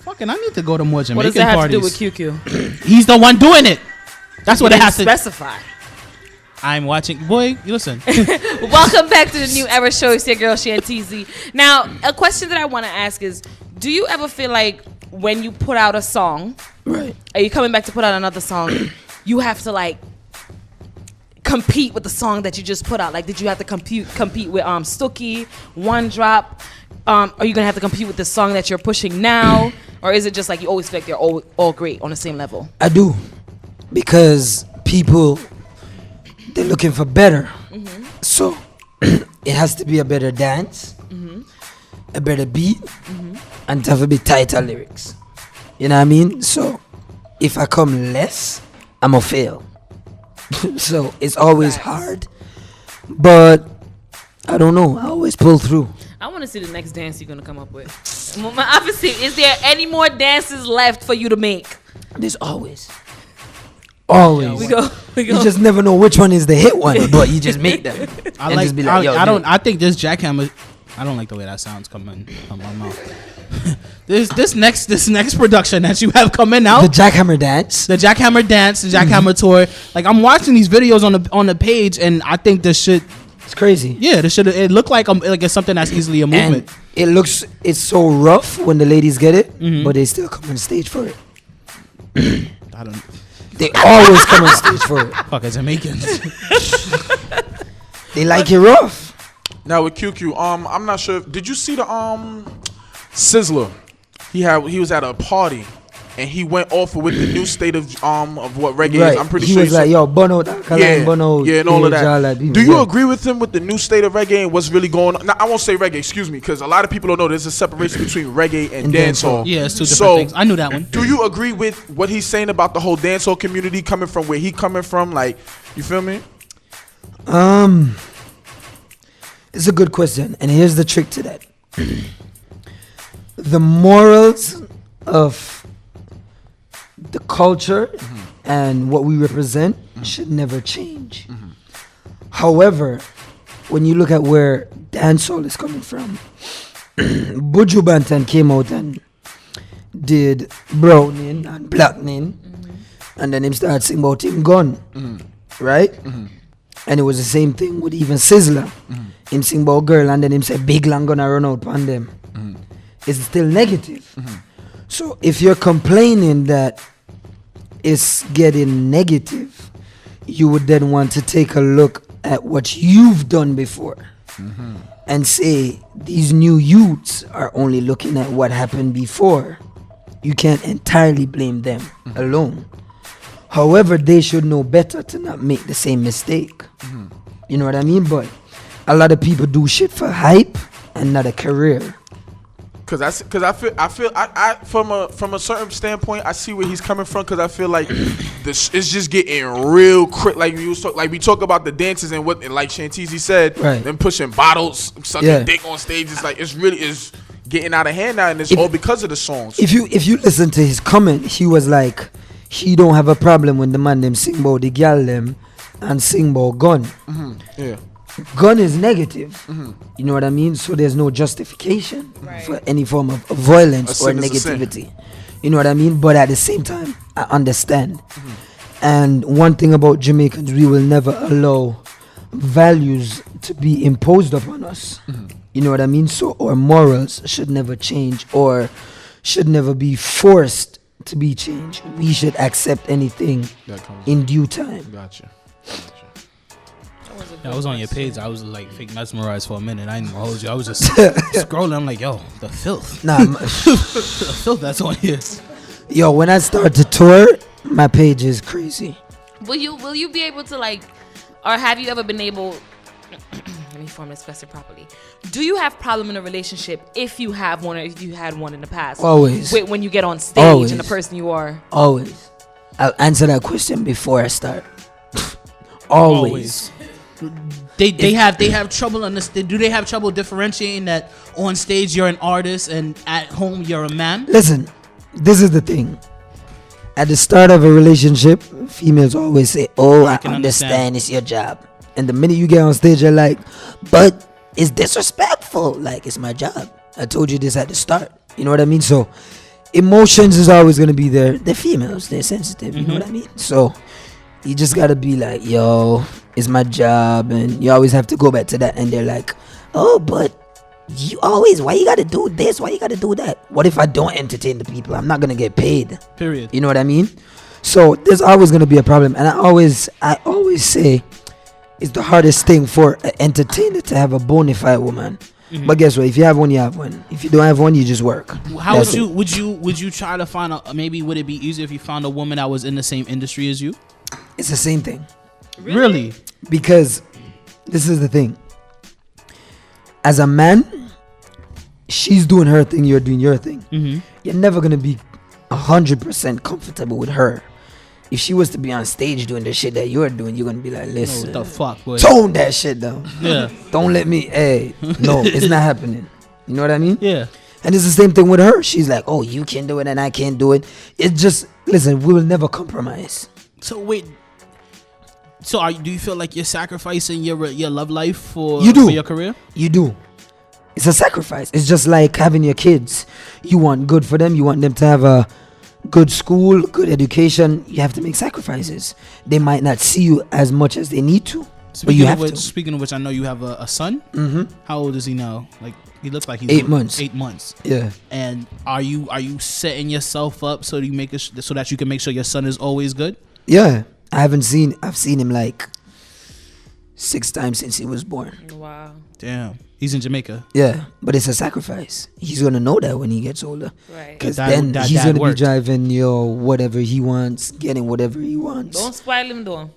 Fucking, I need to go to more Jamaican What does that have parties. to do with QQ? He's the one doing it. That's what it has to specify. I'm watching. Boy, you listen. Welcome back to the New Era Show. It's your girl Shantizi. Now, a question that I want to ask is, do you ever feel like when you put out a song, right? Are you coming back to put out another song? You have to like compete with the song that you just put out. Like, did you have to compete with Stooky, One Drop? Are you gonna have to compete with the song that you're pushing now, or is it just like you always feel like they're all great on the same level? I do, because people, they're looking for better. Mm-hmm. So it has to be a better dance, a better beat, and to have a bit tighter lyrics. You know what I mean? So if I come less, I'm gonna fail. So it's always hard, but I don't know. I always pull through. I want to see the next dance you're gonna come up with. Obviously, is there any more dances left for you to make? There's always. Always. We go. You just never know which one is the hit one, but you just make them. I like. Just be like, I think this jackhammer. I don't like the way that sounds coming from my mouth. this next production that you have coming out. The Jackhammer Dance. The Jackhammer Dance. The Jackhammer Tour. Like, I'm watching these videos on the page, and I think this shit. It's crazy. Yeah, this shit. It looked like it's something that's easily a movement. And it's so rough when the ladies get it, but they still come on stage for it. I don't. They always come on stage for it. Fuck, Jamaicans. They like it rough. Now with QQ, I'm not sure. Did you see the Sizzler? He was at a party and he went off with the new state of what reggae is. I'm pretty sure he was like, yo, Bono, Bono, and all of that. People, do you agree with him with the new state of reggae and what's really going on? Now, I won't say reggae, excuse me, because a lot of people don't know there's a separation between reggae and dancehall. Yeah, it's two different things. I knew that one. Do you agree with what he's saying about the whole dancehall community coming from where he coming from? Like, you feel me? It's a good question, and here's the trick to that. The morals of the culture and what we represent should never change. However, when you look at where dancehall is coming from, Buju Banton came out and did Browning and Blackening, and then him started singing about him gun, right? And it was the same thing with even Sizzler. Him sing about girl and then him say big long gonna run out on them. It's still negative. So if you're complaining that it's getting negative, you would then want to take a look at what you've done before and say these new youths are only looking at what happened before. You can't entirely blame them alone. However, they should know better to not make the same mistake. You know what I mean? But a lot of people do shit for hype and not a career. Cause I feel from a certain standpoint, I see where he's coming from. Cause I feel like this is just getting real quick. Like we talk about the dances and what, and like Shantizi said, them pushing bottles, sucking dick on stage. It's like it's really is getting out of hand now, and it's all because of the songs. If you listen to his comment, he was like, he don't have a problem when the man them sing about the girl them and sing about gun. Yeah. Gun is negative, you know what I mean? So there's no justification for any form of violence or negativity, you know what I mean? But at the same time, I understand. And one thing about Jamaicans, we will never allow values to be imposed upon us, you know what I mean? So our morals should never change or should never be forced to be changed. We should accept anything in due time. Gotcha. I was on your page. I was like fake mesmerized for a minute. I didn't hold you. I was just scrolling. I'm like, yo, the filth. Nah, the filth that's on here. Yo, when I start to tour, my page is crazy. Will you be able to like, or have you ever been able? Let me form this question properly. Do you have problem in a relationship if you have one or if you had one in the past? Always. When you get on stage and the person you are. Always. I'll answer that question before I start. Always. They have trouble understand. Do they have trouble differentiating that on stage you're an artist and at home you're a man? Listen, this is the thing. At the start of a relationship, females always say, "Oh, I understand. It's your job." And the minute you get on stage, you're like, "But it's disrespectful." Like, it's my job. I told you this at the start. You know what I mean? So emotions is always gonna be there. They're females. They're sensitive. You know what I mean? So you just gotta be like, yo, it's my job, and you always have to go back to that. And they're like, oh, but you always, why you gotta do this? Why you gotta do that? What if I don't entertain the people? I'm not gonna get paid. Period. You know what I mean? So there's always gonna be a problem, and I always say it's the hardest thing for an entertainer to have a bona fide woman. But guess what? If you have one, you have one. If you don't have one, you just work. How That's would you try to find a, maybe would it be easier if you found a woman that was in the same industry as you? It's the same thing. Really? Because this is the thing. As a man, she's doing her thing, you're doing your thing. You're never gonna be 100% comfortable with her. If she was to be on stage doing the shit that you're doing, you're gonna be like, listen, What the fuck, boy? tone that shit down. Yeah. Don't let me, hey, no, it's not happening. You know what I mean? Yeah. And it's the same thing with her. She's like, oh, you can do it and I can't do it. It's just, listen, we will never compromise. So wait. So do you feel like you're sacrificing your love life for your career? You do. It's a sacrifice. It's just like having your kids. You want good for them. You want them to have a good school, good education. You have to make sacrifices. They might not see you as much as they need to, but you have to. Speaking of which, I know you have a son. How old is he now? Like, he looks like he's 8 months. 8 months. Yeah. And are you setting yourself up so you make so that you can make sure your son is always good? Yeah. I've seen him like 6 times since he was born. Wow. Damn. He's in Jamaica. Yeah, but it's a sacrifice. He's gonna know that when he gets older. Right. Because That- then that- he's that gonna worked. be driving whatever he wants, getting whatever he wants. Don't spoil him, though.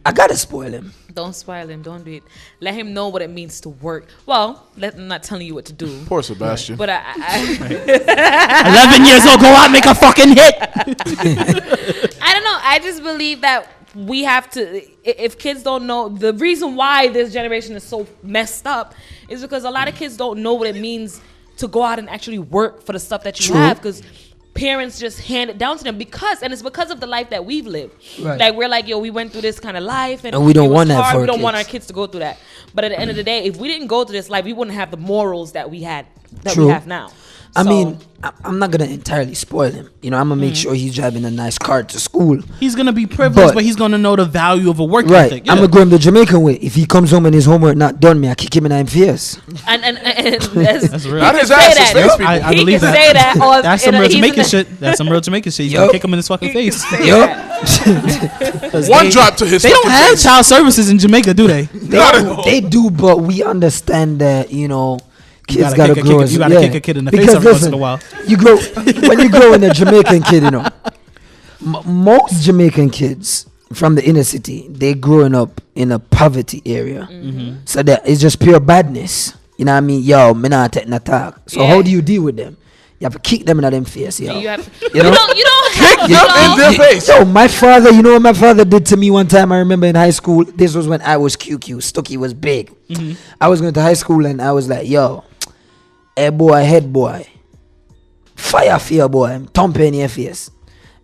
I gotta spoil him. Don't spoil him. Don't do it. Let him know what it means to work. Well, I'm not telling you what to do. Poor Sebastian. But 11 years old, go out and make a fucking hit. I don't know. I just believe that we have to, if kids don't know, the reason why this generation is so messed up is because a lot of kids don't know what it means to go out and actually work for the stuff that you have, because parents just hand it down to them and it's because of the life that we've lived. Right. Like, we're like, yo, we went through this kind of life and we don't it was want that hard. for We our don't want our kids. kids to go through that. But at the end of the day, if we didn't go through this life, we wouldn't have the morals that we had, that True. we have now. I So- mean, I'm not gonna entirely spoil him. You know, I'm gonna make sure he's driving a nice car to school. He's gonna be privileged, But- but he's gonna know the value of a work Right. ethic. I'm gonna go him the Jamaican way. If he comes home and his homework not done, me, I kick him in the face. and That's real. Not he his can ass, say his that. face people. I He believe can that. say that. Or That's some in a- real he's in Jamaican the- shit. That's some real Jamaican shit. He's Yup. gonna kick him in his fucking face. Yup. 'Cause One they- drop to his They don't fucking have face. child services in Jamaica, do they? They do, but we understand that, you know, kids gotta gotta kick a grow. kid- you gotta kick a kid in the face Because every once in listen, a while. You grow when you grow in a Jamaican kid, you know. Most Jamaican kids from the inner city, they growing up in a poverty area, so that it's just pure badness. You know what I mean? Yo, me not take no talk. So Yeah. how do you deal with them? You have to kick them in them face, yo. You, have, You know? you don't have to. them in their face. Yo, my father, you know what my father did to me one time? I remember in high school. This was when I was QQ. Stucky was big. I was going to high school and I was like, yo, hey boy, head boy, fire fear boy, I'm thumping in your face.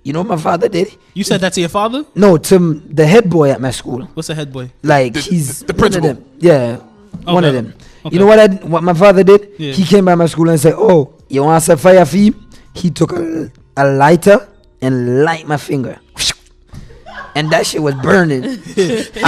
You know what my father did? You said that to your father? No, to the head boy at my school. What's a head boy? Like, The- he's the one principal. of them. Yeah, one of Okay. them. Okay. You know what my father did? Yeah. He came by my school and said, oh, you want to fire feed? He took a lighter and light my finger. And that shit was burning. I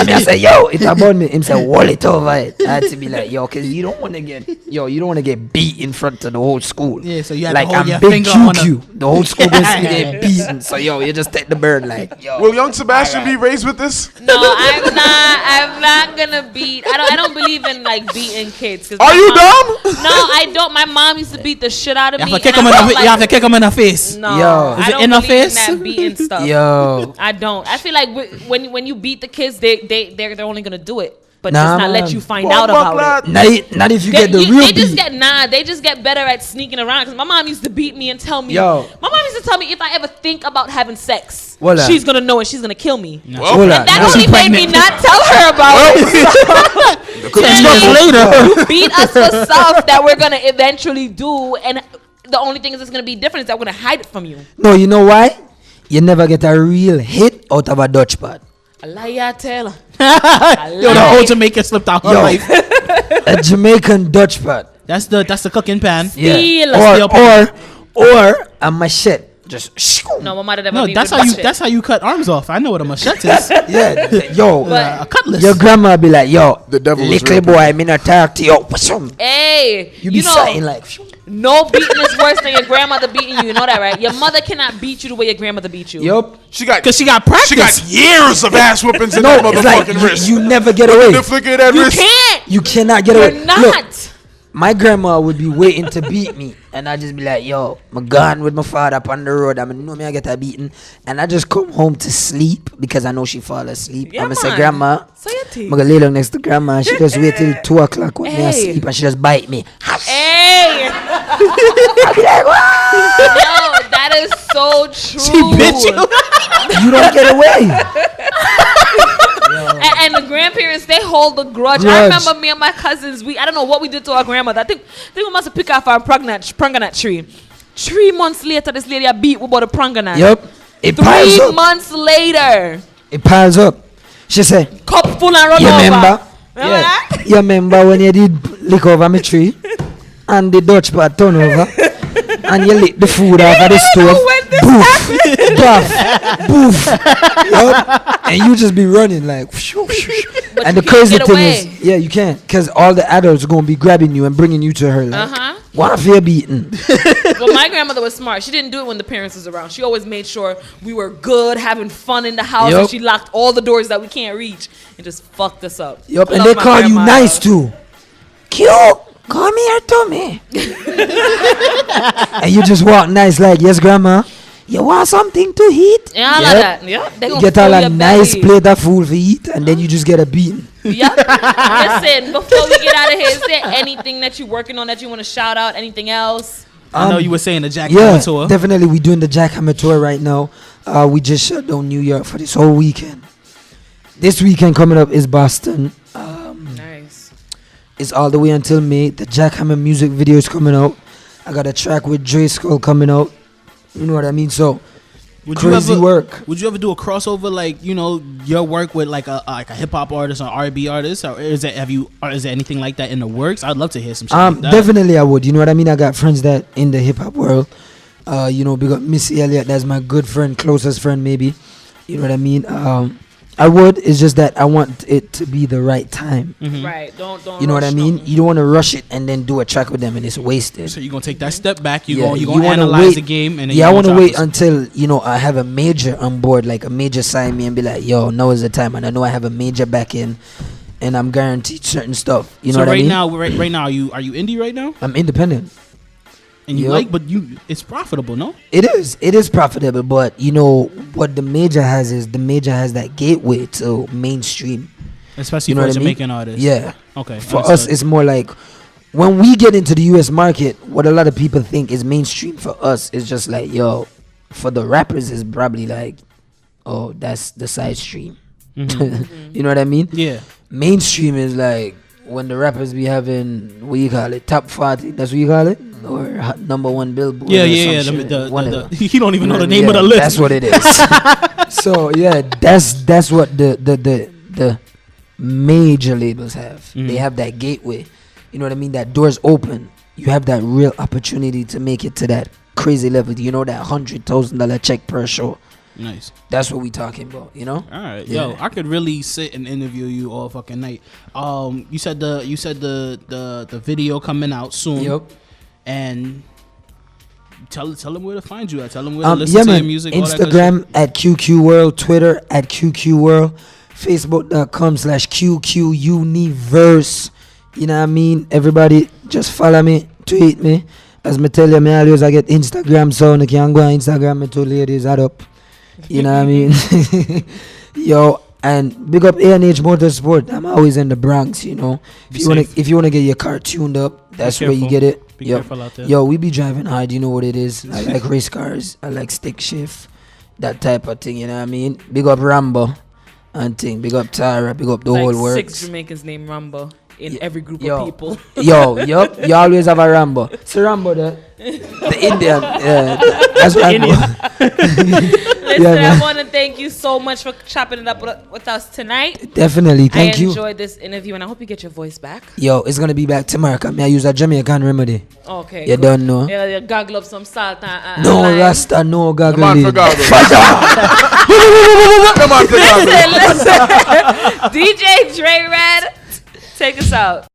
mean, I said, yo, it's about me. Him said, wall it over it. I had to be like, yo, because you don't want to get beat in front of the whole school. Yeah, so you had like, to hold I'm your big finger on QQ. The whole school gonna see me get beaten. So, yo, you just take the bird like, yo. Will young Sebastian be raised with this? No, I'm not gonna beat. I don't believe in like beating kids. 'Cause Are my you mom- dumb? No, I don't. My mom used to beat the shit out of You me. have to kick and him I in the, felt you have to like- kick him in the face. No, Yo. Is I it don't in the believe face? that beating stuff. Yo. I don't. I feel like when you beat the kids, they're only gonna do it, but Nah, just not let man. you find out about it. Not if you get the real They just beat. get better at sneaking around. Cause my mom used to beat me and tell me. Yo. My mom used to tell me if I ever think about having sex, Voila. she's gonna know and she's gonna kill me. Well, Hold on. And that Now only she made me pregnant. not tell her about it. Later. Beat us for stuff that we're gonna eventually do, and the only thing that's gonna be different is that we're gonna hide it from you. No, you know why? You never get a real hit out of a Dutch pad. A liar, Taylor. Yo, the whole Jamaica slipped out her Yo. life. A Jamaican Dutch pad. That's the cooking pan. Yeah. Steel. Or, Steel or, or a machete. Just No, my mother never No, beat that's with how you. machete. That's how you cut arms off. I know what a machete is. yeah, yo. But- A cutlass. Your grandma be like, yo, The devil is little real, boy, me not talk to you. Washum. Hey, You be know, saying like, no beating is worse than your grandmother beating you. You know that, right? Your mother cannot beat you the way your grandmother beat you. yup. Because she got practice. She got years of ass whoopings in No, that it's like motherfucking wrist. you never get away. The flick of that You wrist. can't. You cannot get You're away. not. Look, my grandma would be waiting to beat me, and I just be like, "Yo, I'm gone with my father up on the road. I know me, I get a beating, and I just come home to sleep because I know she fall asleep. Yeah, I'm gonna say, man. "Grandma, So your teeth. I'm gonna lay down next to grandma. She just wait till 2 o'clock when me Hey. asleep, and she just bite me. Hey, I be like, "Wow, no, that is so true. She bit you. you don't get away." And the grandparents, they hold the grudge. I Grudge. remember me and my cousins, I don't know what we did to our grandmother. I think we must have picked off our pranganut tree. 3 months later, this lady beat about a pranganut. Yup, it piles 3 up. months later, It piles up. She say, cup full and run "You over. remember? Remember that? You remember when you did lick over my tree, and the Dutch part turn over, and you lick the food off of the stove, when this boof, buff, boof, yup, and you just be running like, whoosh, whoosh. But And you the can't crazy get thing away. is, yeah, you can't, because all the adults are gonna be grabbing you and bringing you to her like, Uh-huh. what if you're beaten? But my grandmother was smart. She didn't do it when the parents was around. She always made sure we were good, having fun in the house, Yup. and she locked all the doors that we can't reach and just fucked us up. Yup, and Love they my call you grandma. nice too. Cute, come here to me. And you just walk nice like, yes, grandma. You want something to eat? Yeah, all of Yep. that. Yeah, they You gonna get all fill a your nice belly. plate of food for eat, and then you just get a beating. Yep. Listen, before we get out of here, is there anything that you're working on that you want to shout out? Anything else? I know you were saying the Jack Yeah, Hammer tour. definitely. We're doing the Jackhammer tour right now. We just shut down New York for this whole weekend. This weekend coming up is Boston. Nice. It's all the way until May. The Jackhammer music video is coming out. I got a track with Dre Skull coming out. You know what I mean? So Would crazy you ever, work. Would you ever do a crossover, like, you know, your work with like a hip hop artist or R&B artist, or is there anything like that in the works? I'd love to hear some shit like that. Definitely I would. You know what I mean? I got friends that in the hip hop world. You know, big up Missy Elliott. That's my good friend, closest friend maybe. You know what I mean? I would. It's just that I want it to be the right time. Mhm. Right. Don't. You know what I rush mean? nothing. You don't want to rush it and then do a track with them and it's wasted. So you're gonna take that step back. You Yeah, gonna you wanna wanna analyze wait. the game, and then Yeah, I you want to gonna wait drop until, you know, I have a major on board, like a major sign me and be like, yo, now is the time. And I know I have a major back in and I'm guaranteed certain stuff. You know so what I mean? right now, are you indie right now? I'm independent. And you Yep. but it's profitable, no? It is profitable, but you know what the major has is the major has that gateway to mainstream. Especially You know for a what I mean? Jamaican artist. Yeah. Okay. For us, understood. it's more like when we get into the US market, what a lot of people think is mainstream for us is just like, yo, for the rappers is probably like, oh, that's the side stream. Mhm. You know what I mean? Yeah. Mainstream is like when the rappers be having, what you call it, top 40, that's what you call it? Or hot #1 Billboard. Yeah, or yeah, some yeah. shit, whatever. You don't even know the Mm, name of yeah, the list. That's what it is. So yeah, that's what the major labels have. Mhm. They have that gateway. You know what I mean? That doors open. You have that real opportunity to make it to that crazy level. You know, that $100,000 check per show. Nice. That's what we talking about. You know? All right, Yeah. yo, I could really sit and interview you all fucking night. You said the video coming out soon. Yep. And tell them where to find you at. Tell them where to listen Yeah, to your man. music. all that good shit. Instagram at QQ World, Twitter at QQ World, Facebook.com/QQ Universe. You know what I mean? Everybody just follow me, tweet me. As me tell you, me always I get Instagram, so you can go on Instagram and two ladies add up. You know what I mean? Yo, and big up A&H Motorsport. I'm always in the Bronx, you know. Be If safe. you wanna get your car tuned up, that's where you careful. get it. Be Yo, careful out there. Yo, we be driving hard, you know what it is. I like race cars. I like stick shift. That type of thing, you know what I mean? Big up Rambo and thing. Big up Tara. Big up the Like whole 6 works. Jamaicans named Rambo in Ye- every group yo. of people. Yo, yup. You always have a Rambo. It's a Rambo, the Indian. Yeah, that's Rambo. Listen, I man. want to thank you so much for chopping it up with us tonight. Definitely, thank I you. enjoyed this interview, and I hope you get your voice back. Yo, it's gonna be back tomorrow. Cause I use a Jamaican remedy. Okay. You good. don't know. Yeah, you goggle up some salt and No lime. Rasta, no Come on, goggling. for goggles. Come on, for goggles. Listen. DJ Dre Red, take us out.